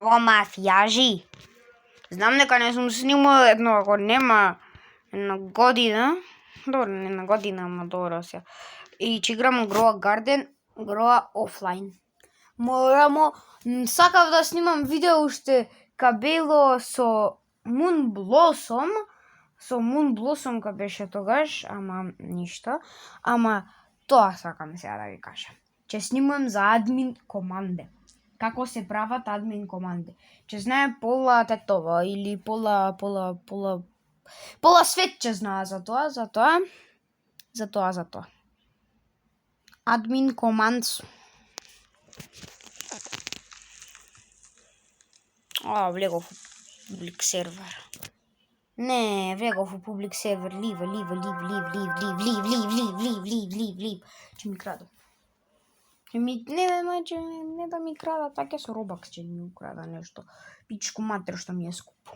O mafijaži. Знам дека не сум снимал едно, ако нема една година. Добро, не една година, ама добро се. И ќе играм Grow Garden, Grow офлайн. Сакав да снимам видео уште кабело со Moon Blossom ка беше тогаш, ама ништо. Ама тоа сакам сега да ви кажам. Ќе снимам за админ команде. Како се прават админ команде. Ќе знае пола тетова или пола свет ќе знае за тоа. Админ командс. Влегов у публик сервер. Не, влегов у публик сервер. Лив. Ќе ми краду. Не да ми крада, така со Robux ќе ми украда нешто. Пичко матер што ми е скупо.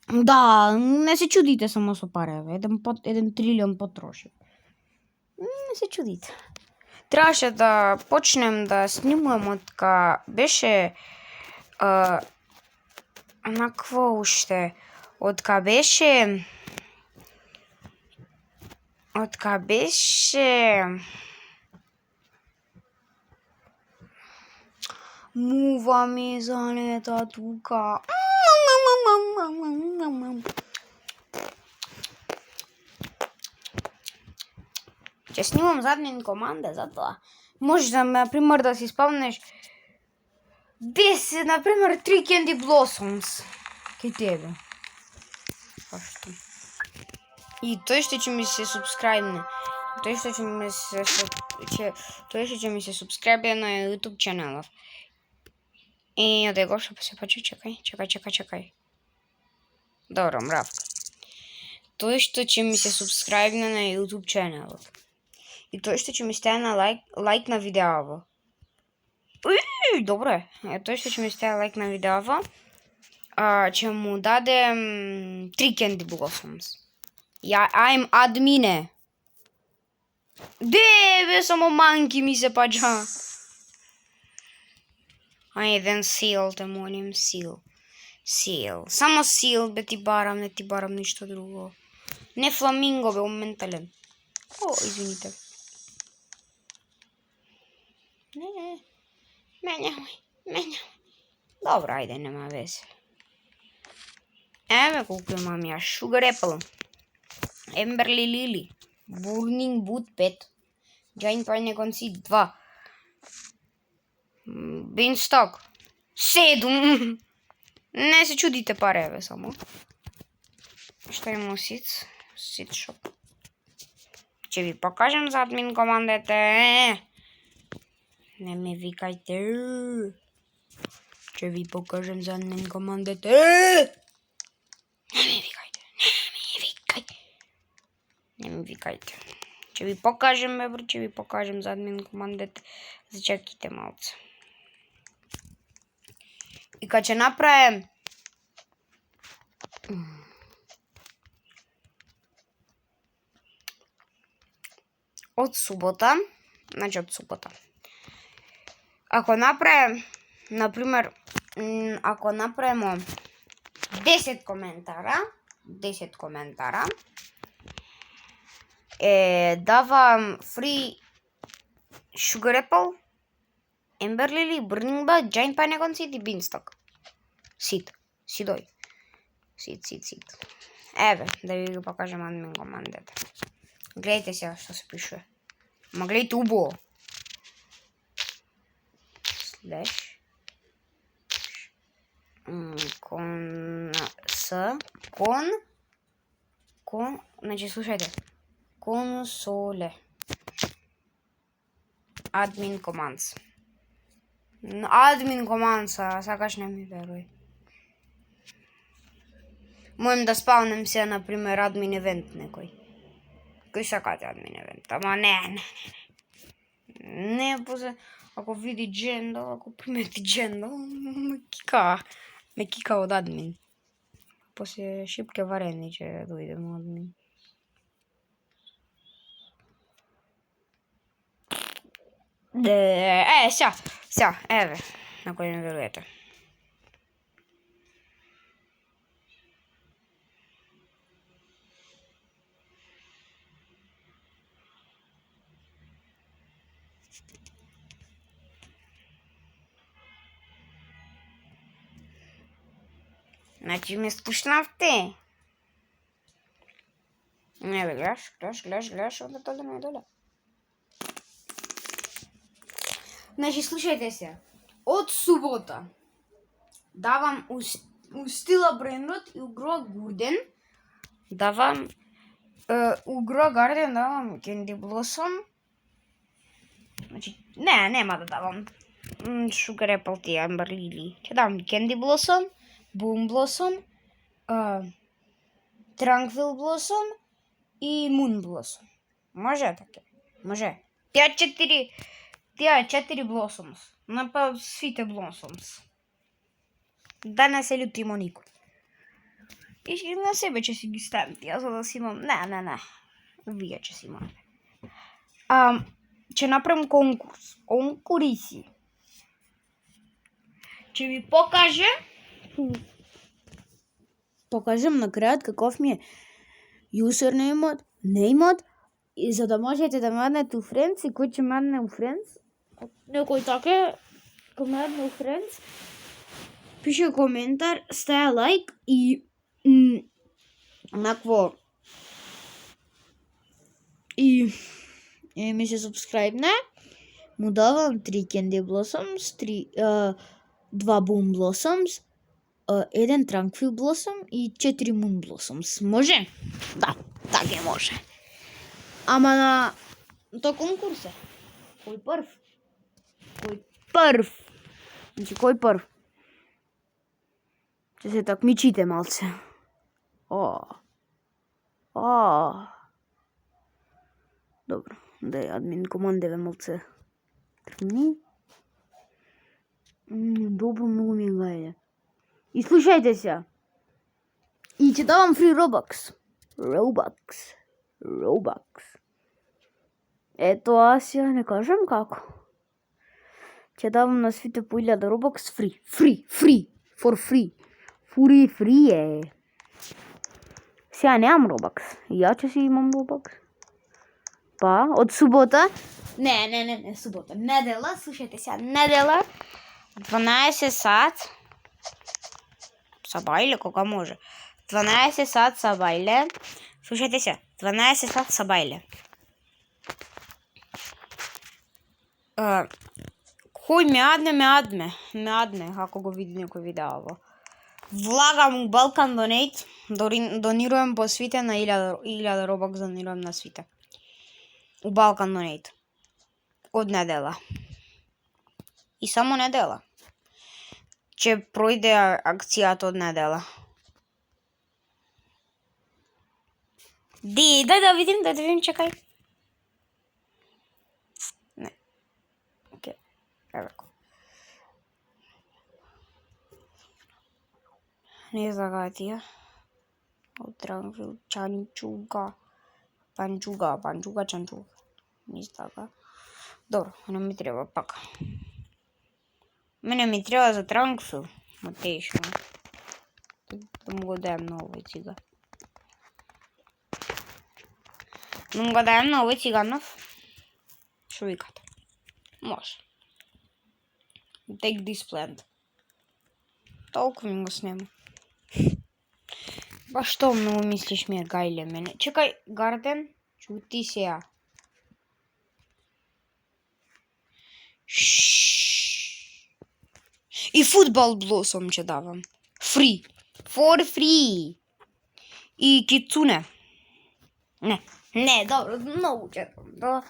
Да, не се чудите само со пареве. 1 трилион потроши. Не се чудите. Требаше да почнем да снимувам одка беше онакво уште. Одка беше мува ми занета тука. Ќе снимам за админ команда, затоа. Може да, например, да си спомнеш 10, например, 3 Candy Blossoms. Кај тебе. Пашто. И тој што ќе ми се субскрайбне. Тој што ќе ми се субскрайбне на YouTube чаналов. И оде го што се почу, чекај. Добро, мрав. Тој што ќе ми се субскрайбне на YouTube чаналов. И тој што ќе ми стави на лайк на видеово. Добро е. Тој што ќе ми стави лайк на видеово, ќе му дадем 3 Candy Blossoms. I'm админе. Бе, само манки ми се паджа. Ајден сил, те молим, сил. Само сил, бе ти барам, не ти барам ништо друго. Не фламинго, бе, моментален. Извините. Не. Менјавај. Добро, ајде, нема везе. Еве колку имам ја. Sugar Apple. Emberly Lily. Burning Boot 5. Giant Pineapple Seed 2. Beanstalk 7. Не се чудите пареве само. Што има Seed Shop. Ќе ви покажем за админ командите. Не ме викајте. Ќе ви покажем за админ командите. Не ми викајте. Ќе ви покажем, за админ командите. Зачекайте малце. И кога ќе направим од субота. Ако направим, например, ако направимо 10 коментара, давам free Sugar Apple, Ember Lily, Burning Bud, Giant Pineapple Seed и Beanstalk. Сидој. Сид. Еве, да ви го покажем админ командата. Гледайте сега што се пишува. Ма гледайте убаво. Слеш. Значи, слушајте. Консоле. Админ командс. Сакаш не ми веруј. Можем да спавнем се, например, админ евент некој. Кој сакате админ евент? Ама не. Не, после, ако види Джендал, ако примети Джендал, ме кика од админ. После шипке варени ќе дојдем од админ. Сега, еве. на кој не веруете. Значи ме спушнавте. Не бе, гледаш, onda доле, не доле. Значи, слушајте се. Од субота давам у Стила брендот и у Grow Garden давам давам Candy Blossom. Значи, нема да давам Sugar Apple и Amber Lily. Ќе давам Candy Blossom, Boom Blossom, Tranquil Blossom и Moon Blossom. Може така? Може. Тие четири Blossoms. Напа свите Blossoms. Да не се љутимо никој. И на себе ќе си ги ставам тие, за да си имам... Не. Вие ќе си имате. Ќе направам конкурс. Конкуриси. Ќе ви покажам на крајот каков ми е username-от, и за да можете да ме аднете у Friends, и кој ќе ме адне у Friends, некој така, кој ме адне у Friends, пише коментар, стаја лайк и накво и ми се субскрайбне, му давам 3 Candy Blossoms, 2 Boom Blossoms, 1 Tranquil Blossom и 4 Moon Blossoms. Може? Да, така може. Ама на то конкурс е. Кој прв? Значи, кој прв? Ќе се такмичите малце. Добро, дај админ командеве малце. Добро, многу ми гајде. И слушајте се. И ќе давам фри Robux. Ето, аз ја не кажам како. Ќе давам на свите по 1000 Robux free. For free. Free е. Сега немам Robux. Ја ќе си имам Robux. Па, од субота. Не, субота. Недела, слушајте сега. Недела, 12 сат. Са бајле, кога може. 12 сат са бајле. Слушајте се, 12 сат са бајле. Кој ме адме, ако го види некој видео. Влагам у Balkan Donate, донирувам по свите на 1000 Robux, донирувам на свите. У Balkan Donate. Од недела. И само недела. Ќе пројде акцијата од недела. Дај да видим, чекај. Не. Окей. Ево. Не знам тие. Од Tranquil Чанчуга. Мистака. Добро, не ми треба пак. Мене ми треба за Tranquil. Матешно. Да му го даjem на овој цига. Да му го даjem на овој циганов. Шо викате? Може. Take this plant. Толку ми го снема. Ба што многу мислиш ми е гајле мене? Чекај, Гарден, чути сеја. И футбол Blossom ќе давам. Free. For free. И Кицуне. Не, добро, многу ќе давам.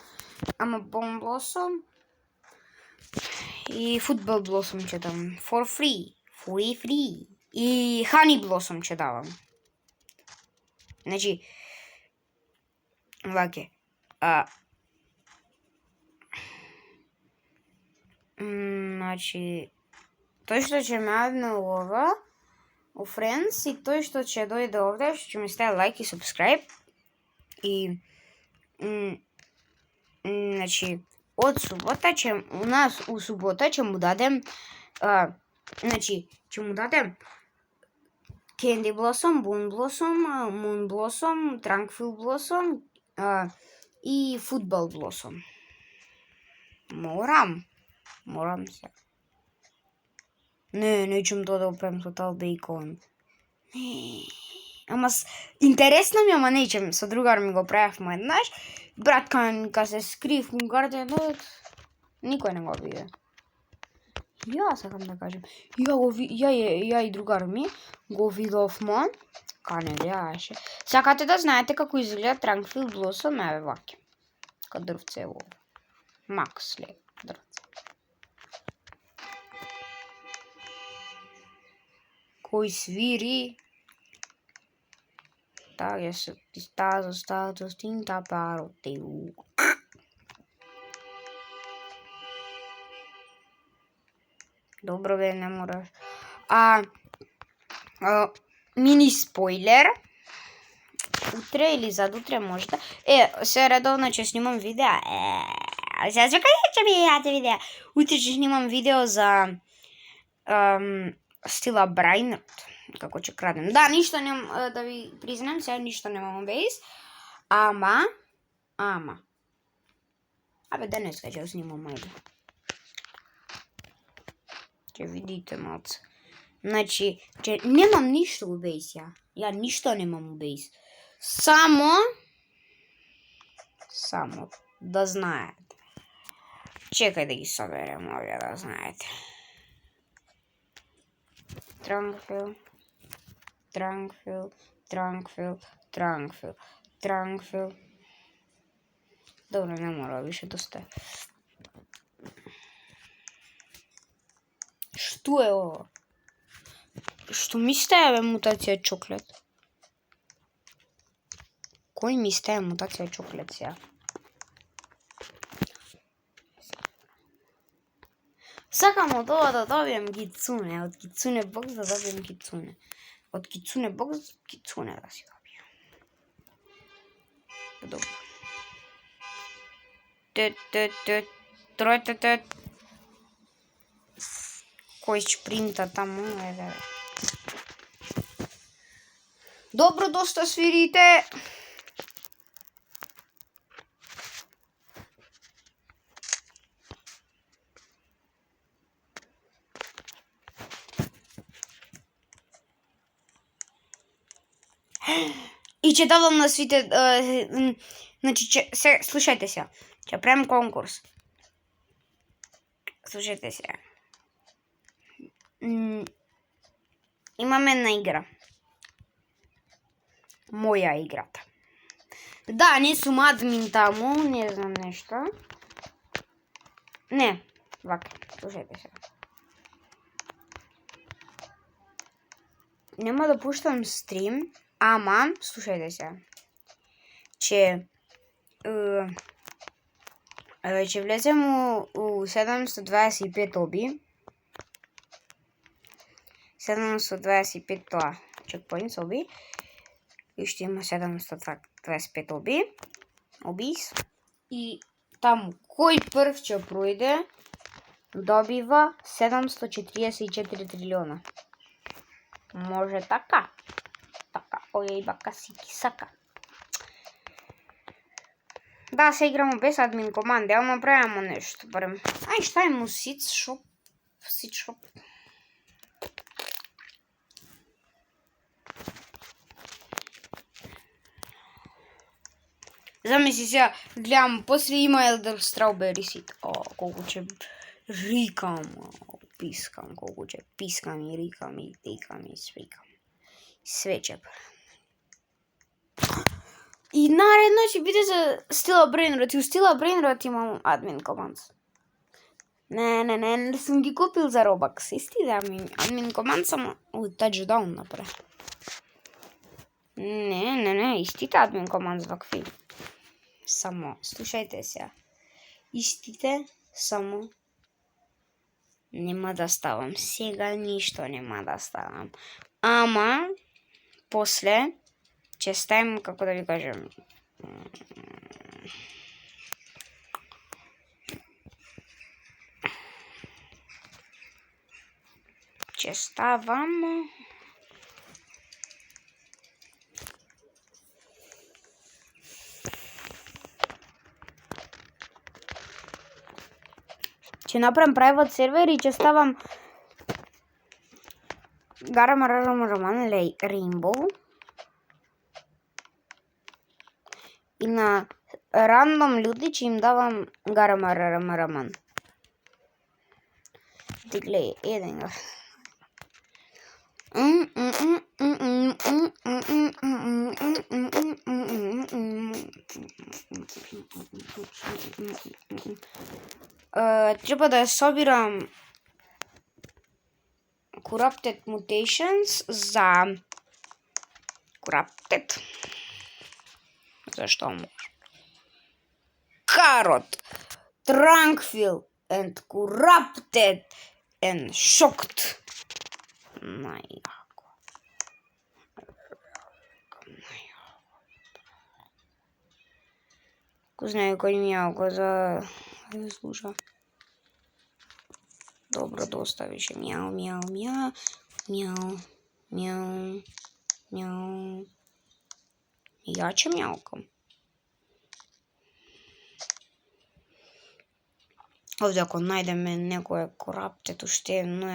Ама Boom Blossom и футбол Blossom ќе давам. For free. Free. И Honey Blossom ќе давам. Значи, ваке. Значи, тој што ќе ме адне ова у Friends и тој што ќе дојде овде, ќе ми стави лайк и subscribe. И значи, од субота у субота ќе му дадем Значи, ќе му дадем Candy Blossom, Boon Blossom, Moon Blossom, Tranquil Blossom и Football Blossom. Морам се. Не ćem to da oprem Total Bacon. Ама интересно ми, ама неćem. Со другар ми го правевме еднаш. Брат, ка се скрив у гарденот, никој не го виде. Ја сакам да кажем. Ја и другар ми го видовме. Ка не гледаше. Сакате да знаете како изгледа Tranquil Blossom? Еве ваќе. Ка дрвце ево. Макс леп дрвце. Кој свири? Taglia stato stinta paroteu. Dobro bе, не мораш. Мини спойлер. Утре или задутре можда. Се редовно ќе снимам видеа. Сега ќе ми јадете видеа. Утре ќе снимам видео за стила Брайнрот. Како ќе крадем. Да, ништо немам, да ви признам, сега ништо немам бейс. Ама. Абе, денеска ќе снимам, ајде. Ќе видите малце. Значи, немам ништо у бейс ја. Ја ништо немам у бейс. Само да знаете. Чекај да ги соберем овие да знаете. Tranquil. Добро, не мора више доста. Што е ово? Што ми става мутација чоклет? Кој ми става мутација чоклет сега? Сакам од ова да добием кицуне, од кицуне бокс да добием кицуне. Од кицуне бокс кицуне да си добием. Добро. Тројте. Кој шпринта таму, еве. Добро, доста свирите. И ќе давам на свите, значи, слушајте се, ќе правим конкурс. Слушајте се. Имаме една игра. Моја играта. Да, не сум админ таму, не знам нешто. Не, вака, слушајте се. Нема да пуштам стрим. Ама, слушајте се, ќе влезем у 725 оби. 725 тоа чекпоинтс оби. И ще има 725 обис. И таму кој прв ќе пројде добива 744 трилиона. Може така? Оје, бака сики сака. Да, се играмо без админ команди, ама правимо нешто барем. Ај, ставимо сит шоп. Замисли сега, гледам, после има Elder Strawberry Seed. Колку ќе пискам, колку ќе пискам и рикам и тикам и свикам. Све ќе правим. И наредно ќе биде за стила Brainrot. И у стила Brainrot имам админ команд. Не сум ги купил за Robux. Исти да админ команд само touchdown направи. Не, истите админ команд вакви. Само, слушајте се. Истите само нема да ставам. Сега ништо нема да ставам. Ама после ќе ставим, како да ви кажем, Че ставам. Че направим private сервер и че ставам Гарамарамараман Рейнбоу. И на рандом люди, че им давам Гарамарамараман. Ти гледай, еден го. Треба да собирам Corrupted Mutations за Corrupted. Защо може? Carrot, Tranquil and Corrupted and Shocked. Най-яко. Ако знае кой ми яко за да слуша. Dobro, da ostaviš mjau, mjau, mjau, mjau, mjau, mjau. Ja će mjaukam. Ovdje ako najdem neko je Corrupted u štenu,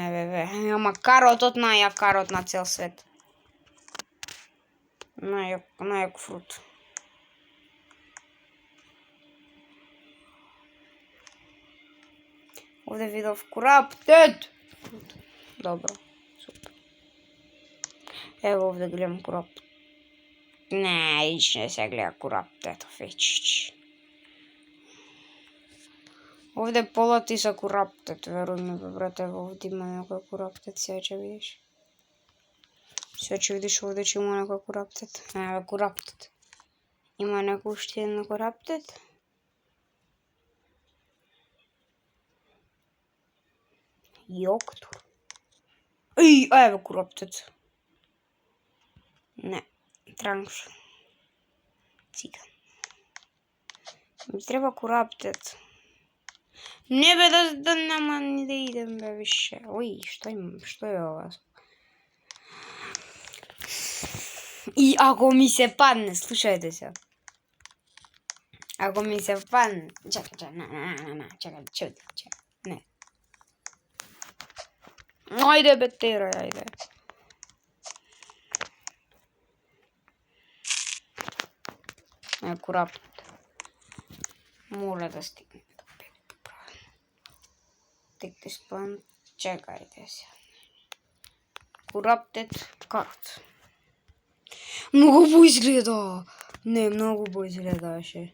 ama karot od najak karot na cel svet. Najak frut. Ovdje vidio Corrupted. Dobro, super. Evo ovdje gledam Corrupted. Ne, ne se gleda Corrupted, fečić. Ovdje polati sa Corrupted, veruj mi, brate, ovdje ima neko Corrupted, sve će vidiš. Sve će vidiš ovdje će ima neko Corrupted. Evo Corrupted. Ima neko štenu Corrupted. Joktur. Ej, evo Corrupted. Ne, Tranquil. Cigan. Mi treba Corrupted. Ne be da nama ni da idem be više. Oj, što je ovo? I ako mi se padne, slušajte se. Ako mi se padne, čekaj, čekaj, ne. Ajde, beteraj, ajde. Corrupted. Mora da stigne do 5. Tekte spawn, čekajte se. Corrupted card. Много bo izgleda. Ne, mnogo bo izgledaše.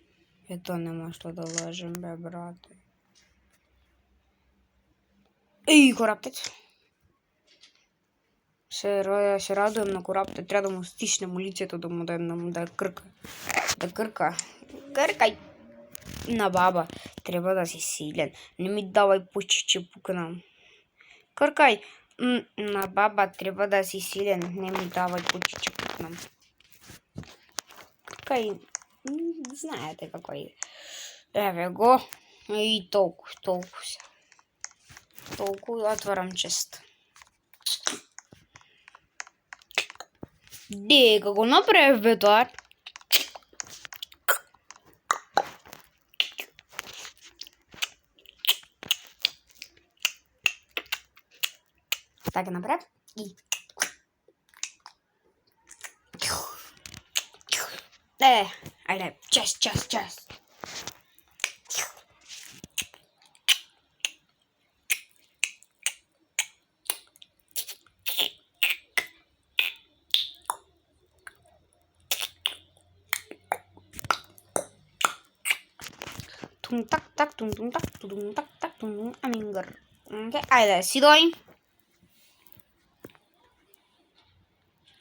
To nema što da lažem, be, brate. Ej, Corrupted. Se radujem na Corrupted. Treba da mu stisnem лицето, да му да крка. Да крка. Кркай! На баба. Трябва да си силен. Не ми давай почиче пукнам. Кркай! На баба трябва да си силен. Не ми давай почиче пукнам. Кркай! Знаете какой е. Еве го. И толкова се. Толкова отварям чест. Дека го направив бе това. Така направив и... Айде, час. Амингър. Айде, си дой.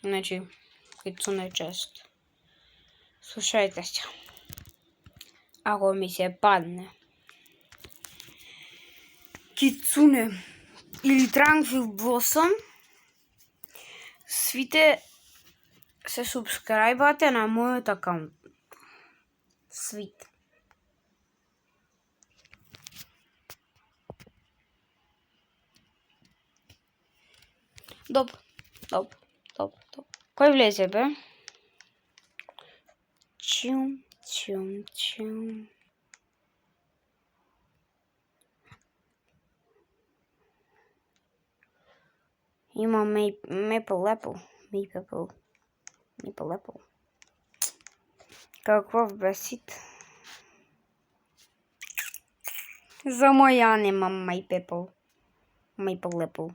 Значи, кицуне чест. Слушайте се. Ако ми се падне Кицуне или Tranquil Blossom, свите се субскрайбате на моят акаунт. Свите. Dobro. Кой влезе, бе? Чум. Има Maple Apple. Какъв бесит? За моя нема Maple Apple.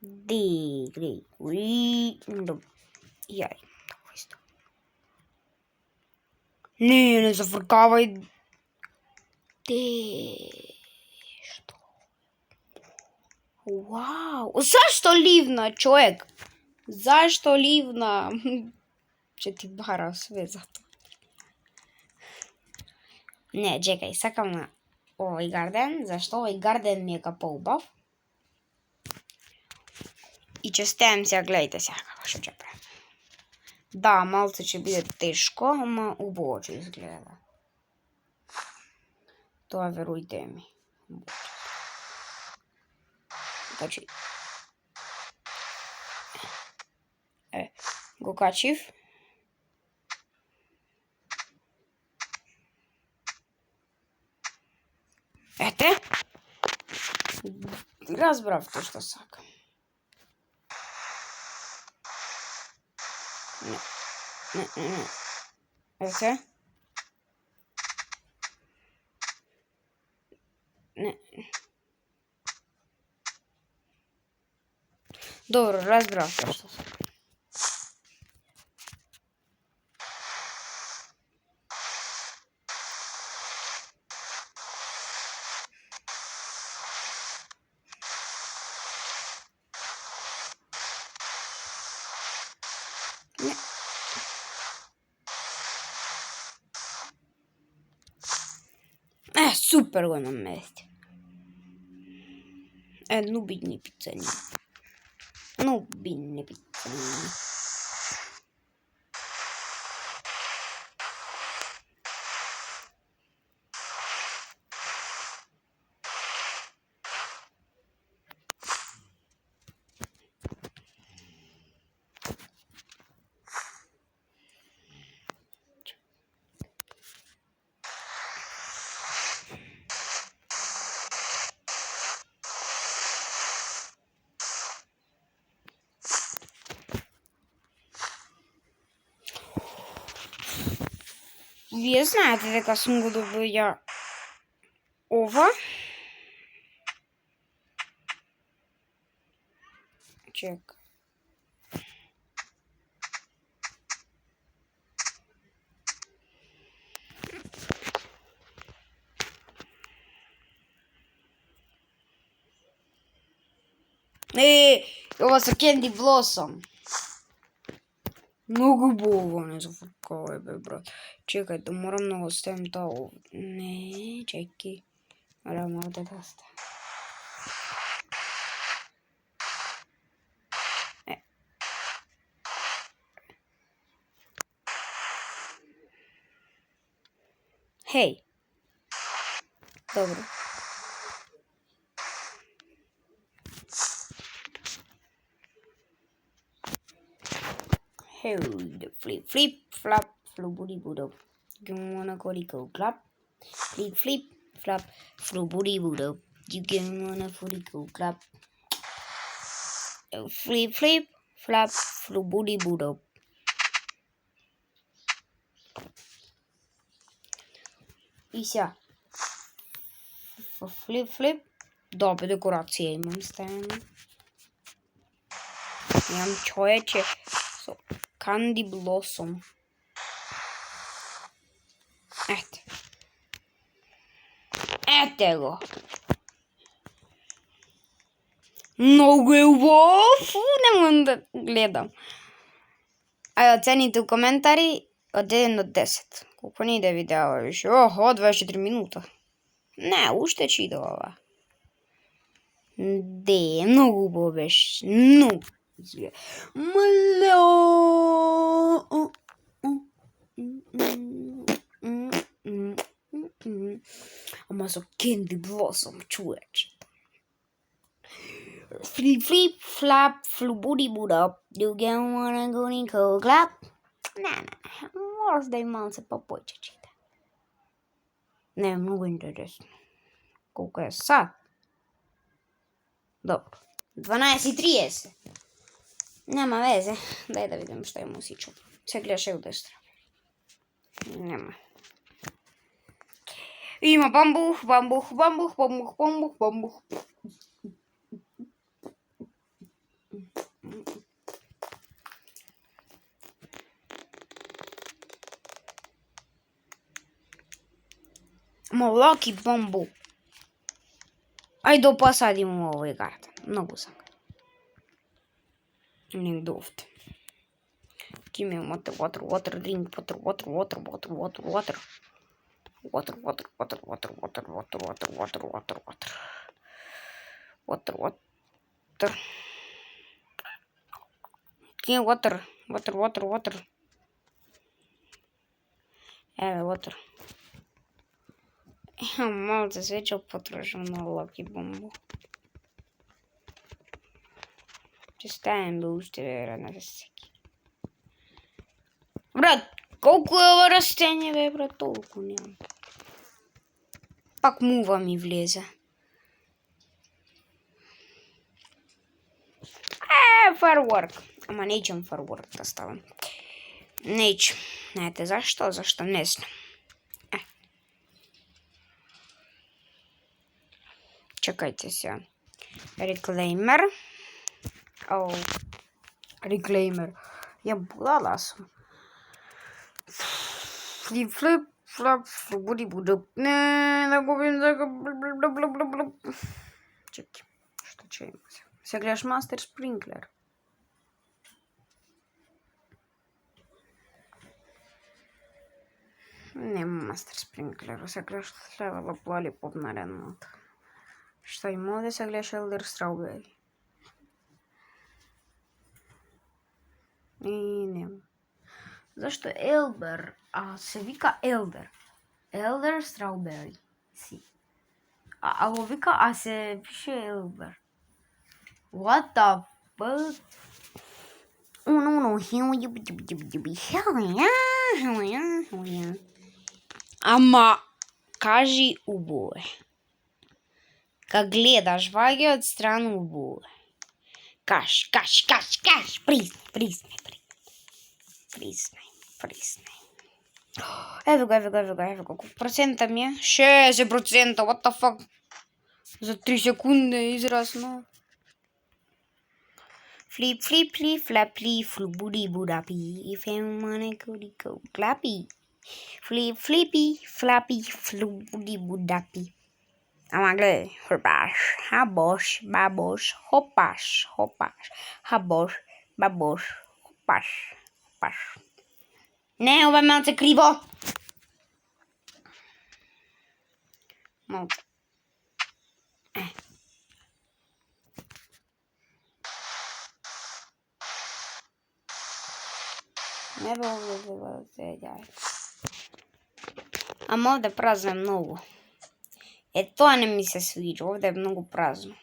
Грей. Добре. Яй. Не зафъркавай. Що? Вау. Защо ливна, човек? Защо ливна? Ще ти бара sve zato. Не, чекай, сакам на ovaj гарден. Защо ovaj гарден ми е по-убав? И че стеем сега, гледайте сега какво ще правим. Да, малце ще биде тежко, ама убаво че изгледа. Това веруйте ми. Значи, го качив. Ете. Разбравте що сакам. Не. Ете. Не. Добро, разбравте што сакам. Супер го намести. Нубидни пиццени. Вие знаете дека сум го добија ова. Чек. Ова са Candy Blossom. Многу убаво, не зафркавај бе, брат. Чекај, да морам да го ставим тоа. Не, чекај. Морам овде да ставим. Хеј. Добро. Hey, the flip, flop, flubudi budo. You wanna go clap? Flip, flop, flubudi budo. You wanna go clap? Flip, flop, flubudi budo. И сега. Flip. Добре, декорация имам ставена. Имам човече. Candy Blossom. Ете го. Много е убав. Не можам да гледам. Ајде оцените у коментари од 1 до 10. Колко ни иде видео више? 24 минута. Не, уште че иде ова. Многу убаво беше. Многу. Ама со Candy Blossom, човече. Flip, flip, flap, flubudi buda. You get wanna go in cold clap? Ne, moraš da im malo se popoće čita. Ne, mnogo interesno. Koliko je sad? Dobro. 12:30. Nema veze. Daj da vidim što je musiču. Se gledaš u destra. Nema. Ima bambuh, bambuh, bambuh, bambuh, bambuh, bambuh. Малки бамбу. Ajde posadimo u ovoj garden. Mnogo sam ga. Negdje ovdje. Give me water, water, water, drink, water, water, water, water, water, water. Water, water, water, water, water, water, water, water, water, water. Water, water. Give me water, water, water, water. Evo, water. Ja malo se sveća potrošam na Lucky bombu. Stajem booster na seki. Brat, koliko je ovo rastenje, be, brat, toliko nemam. Pak muva mi vleze. Firework. Ama nećem firework da stavim. Neću. Znate zašto? Zašto ne znam. Čekajte se. Reclaimer. Reclaimer. Ja budala sam. Flip, flip, flap, budi budu. Ne, da gubim za... Čekaj, što će imati? Se gledaš Master Sprinkler. Nema Master Sprinkleru, se gledaš level up lollipop na Renata. Što ima ovdje, se gledaš Elder Strawberry. I nema. Zašto Elder? A se vika Elder. Elder Strawberry. Si. A ovo vika, a se piše Elder. What the fuck? Ama, kaži uboje. Kad gledaš vage od stranu uboje. Kaš, priznaj. Evo ga, koliko procenta mi je? 60%, what the fuck? Za 3 sekunde izrasno. Flip, flip, flip, flap, flip, flubudi, budapi, if anyone could go clappy. Flip, flippy, flappy, flubudi, budapi. Ama gledaj, hrbaš, haboš, baboš, hopaš, haboš, baboš, hopaš. Ne, ovo je malo se krivo. Malo. Ne bi ovdje se djaj. Amo ovdje prazno je mnogo. To ne mi se sviđa, ovdje je mnogo prazno.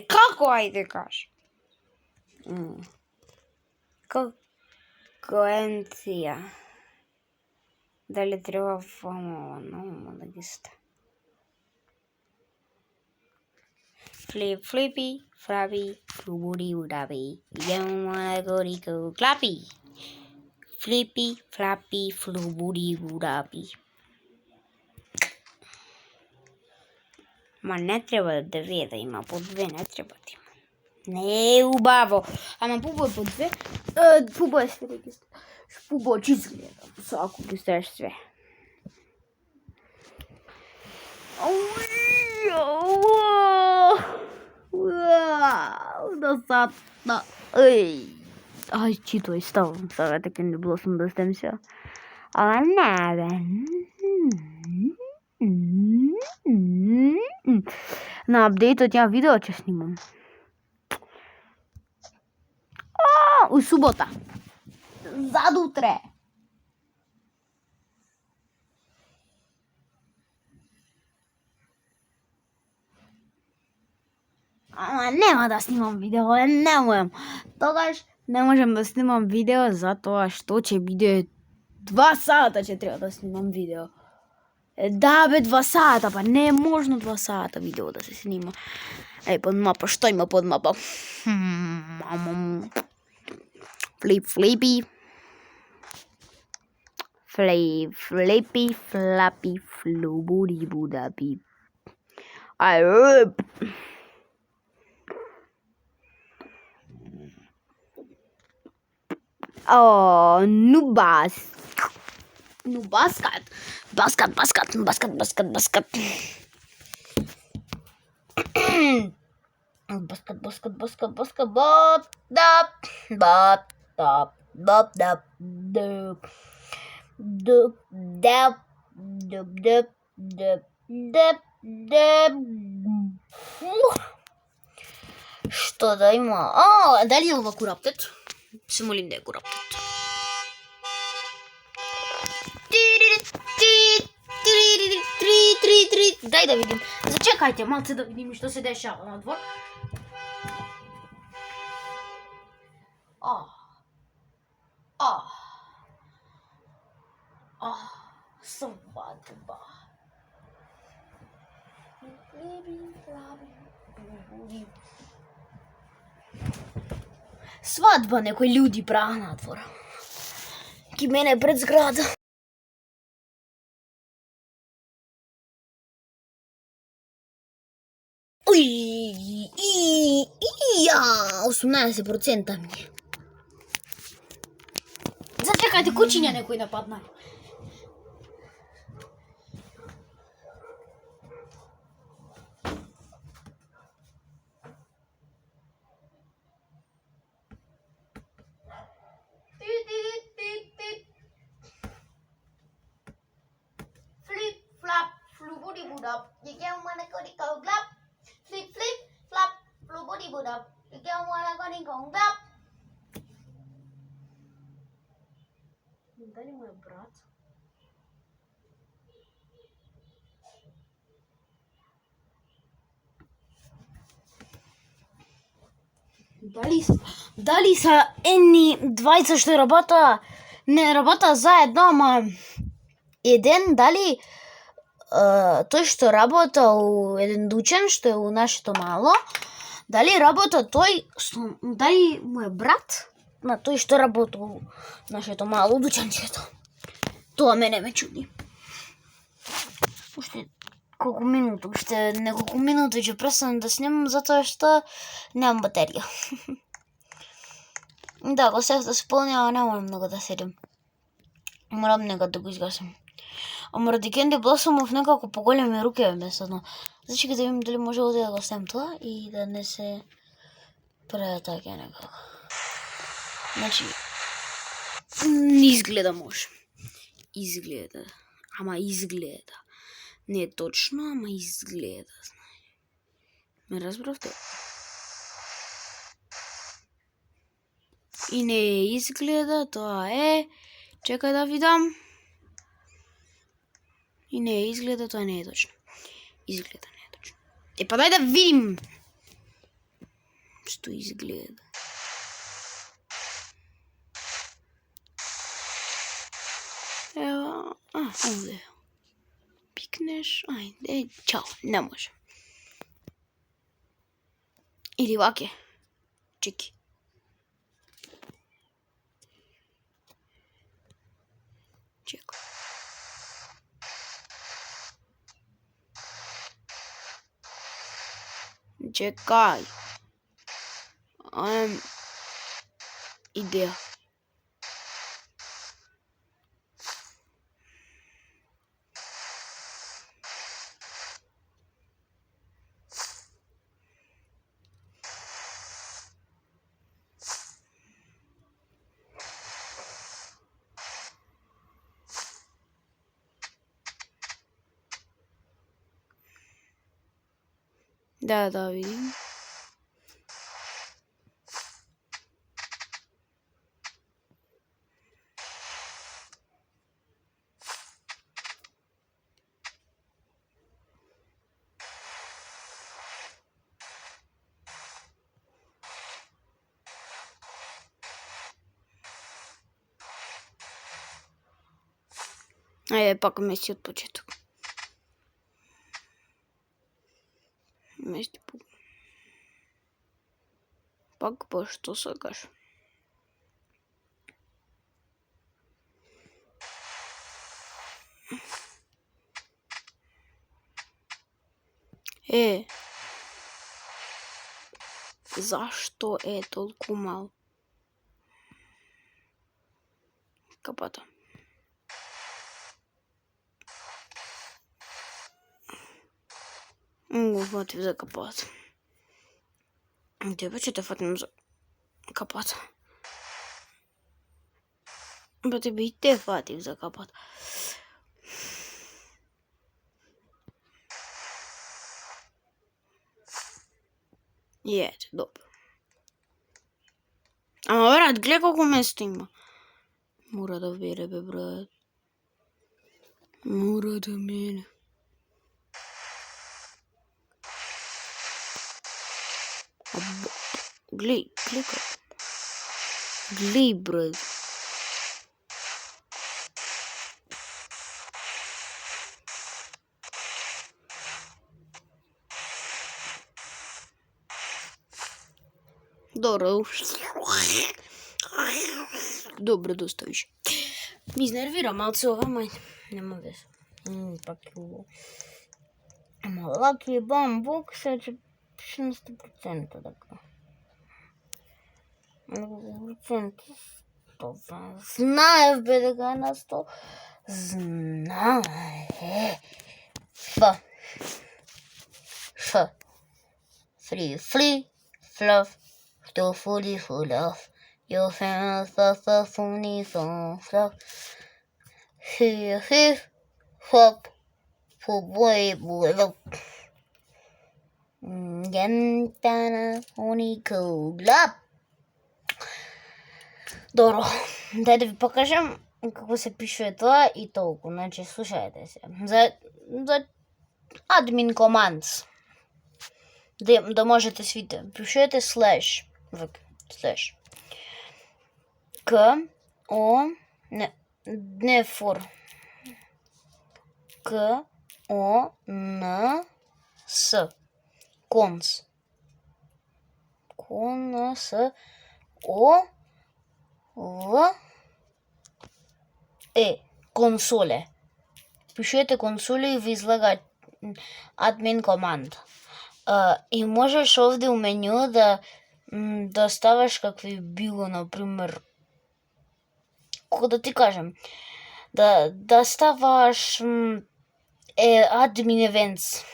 Kako ajde kaži? Koencija. Da li treba ono lista? Flip, flippy, flappy, flubudi, budabi. You wanna go clappy. Flippy, flappy, flubudi, budabi. Ma ne treba dve da ima, po dve ne treba da ima. Ne, ubavo. Ama pubo je po dve. Pubo je sve registra. Pubo će izgleda. Svako registraš sve. Dosadno. Aj, čitaj, stavim sada, tako ne bilo sam da stem se. Ali ne, na update od ja video će snimam. U subota. Zadutre. Ама нема да снимам видео, не можам. Тогаш не можам да снимам видео затоа што ќе биде 2 сата ќе треба да снимам видео. Да бе, 2 сата, па не е можно 2 сата видео да се снима. Под мапа, што има под мапа? Флипи. Флипи, флапи, флубуди будапи. Nubas. Nubaskat. Baskat. Baskat. Что да има? Дали е ова кураптет? Се молим да е кураптет. Дај да видим. Зачекајте малце да видим што се дешава надвор. Свадба. Свадба некои луѓи прават надвор. Ки мене пред зграда. Ја, 18% ми е. Зачекајте, кучиња некој нападна. Flip, flap, flubudi budap. You get one according to glap. Flip, flap, flubudi budap. You get one according to glap. Дали мой брат? Дали са едни двајца што не работа заедно, ама еден дали тој што работа у еден дуќан што е у нашето мало, дали работа дали му е брат на тој што работа у нашето мало дуќанчето. Тоа мене ме чуди. Уште неколку минути ќе престанам да снимам затоа што немам батерија. Да, го сев да се полнева, не можам многу да седим. Морам некад да го изгасам. Ама ради Candy Blossomов некако поголеми руке месечно. Зачекај да видим дали може да го ставим тоа и да не се претаѓа некако. Значи, изгледа може. Изгледа. Не е точно, ама изгледа. Ме разбравте? И не изгледа, тоа е... Чекај да видам. И не изгледа, тоа не е точно. Изгледа не е точно. Па дај да видим. Што изгледа. Ева, овде. Пикнеш, ајде, чао, не може. Или ваке. Чеки. Чекај. Чекај. Идеја. Да видим. Айде пак мести од почеток. Мести пак што сакаш. Зашто е толку мал? Капата. Го фатив за капата. Тебе ќе те фатим за капата. Ба тебе и те фатив за капата. И ете, добро. Ама брат, гледа колко место има. Мора да бере, бе, брат. Мора да бере. Гледай, гледай, брат. Добро. Добро, доста више. Ми изнервира малце ова, мај. Нема везе. Пак е убаво. Ама лаки бамбук се че пише на 100% така. На 100%. Знаев бе дека е на 100. Знаев. Ф. Фри, флъв. Still fully full of your fans are funny so fluff. Hip hop for boy look. Gentana honey cool up. Добро, дай да ви покажем како се пишува тоа и толку. Значи, слушајте се. За admin commands. Да можете свите. Пишете слеш. Слеш. Не фор. С. Конс. Консоле. Пишете консоле и ви излага админ команд. И можеш овде у меню да ставаш какви било, например, како да ти кажем, да ставаш admin events.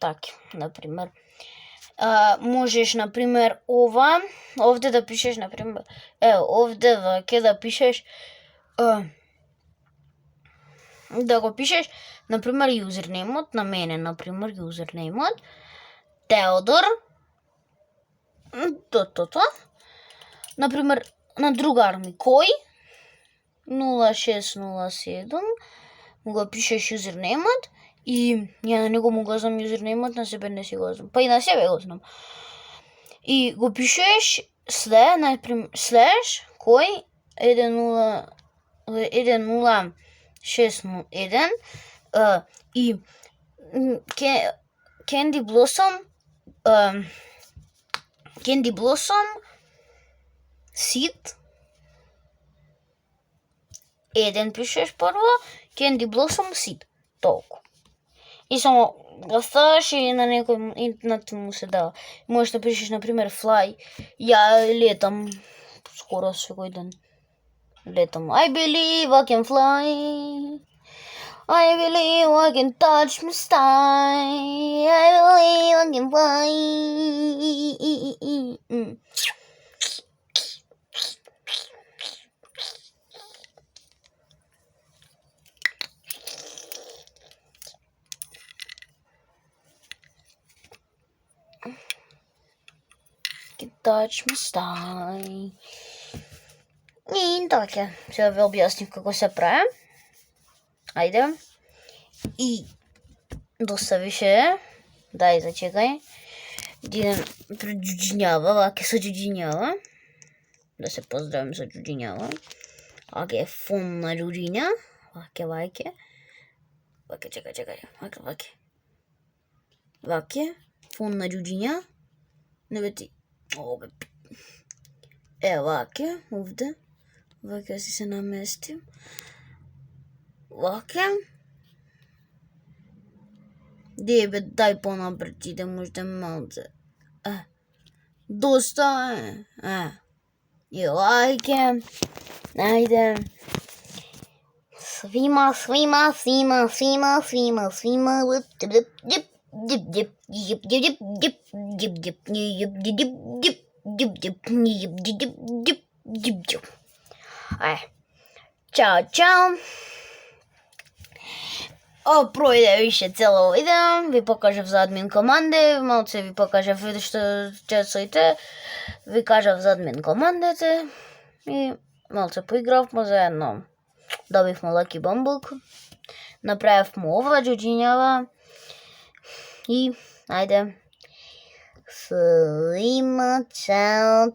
Така, например. Можеш, например, овде да пишеш, например, овде ќе да пишеш, да го пишеш, например, юзернеймот, на мене, например, юзернеймот, Теодор, например, на другар ми, кој, 0607, го пишеш юзернеймот и ја на него му го знам юзернеймот, на себе не си го знам, па и на себе го знам. И го пишеш слеш, кој, 1061 и Candy Blossom Seed. Еден пишеш прво, Candy Blossom Seed. Толку. И само го ставаш и на некој интернет му се дава. Можеш да пишеш, например, fly. Ја летам скоро секој ден. Летам. I believe I can fly. I believe I can touch my sky. I believe I can fly. Can touch my sky. И така, сега ви објаснив како се прави. Ајде. И доста више. Дај, зачекај. Идем пред Џуџињава, ваке со Џуџињава. Да се поздравим со Џуџињава. Ваке е фон на Џуџиња. Ваке. Ваке, чекай. Ваке. Фон на джуджиня. Не бе ти. О, бе. Ваке. Овде. Ваке си се наместим. Ваке. Ди бе, дай по-напред и да може малце. Доста е. И лайке. Айде. Свима. Чао. Пройде više cijelo video, vi pokažem za admin komande, malce vi pokažem što ćete, vi kažem za admin komandete i malce poigravmo zajedno. Dobihmo Lucky Bambuk, napravimo ova džuđinjava i ajde, svima čao.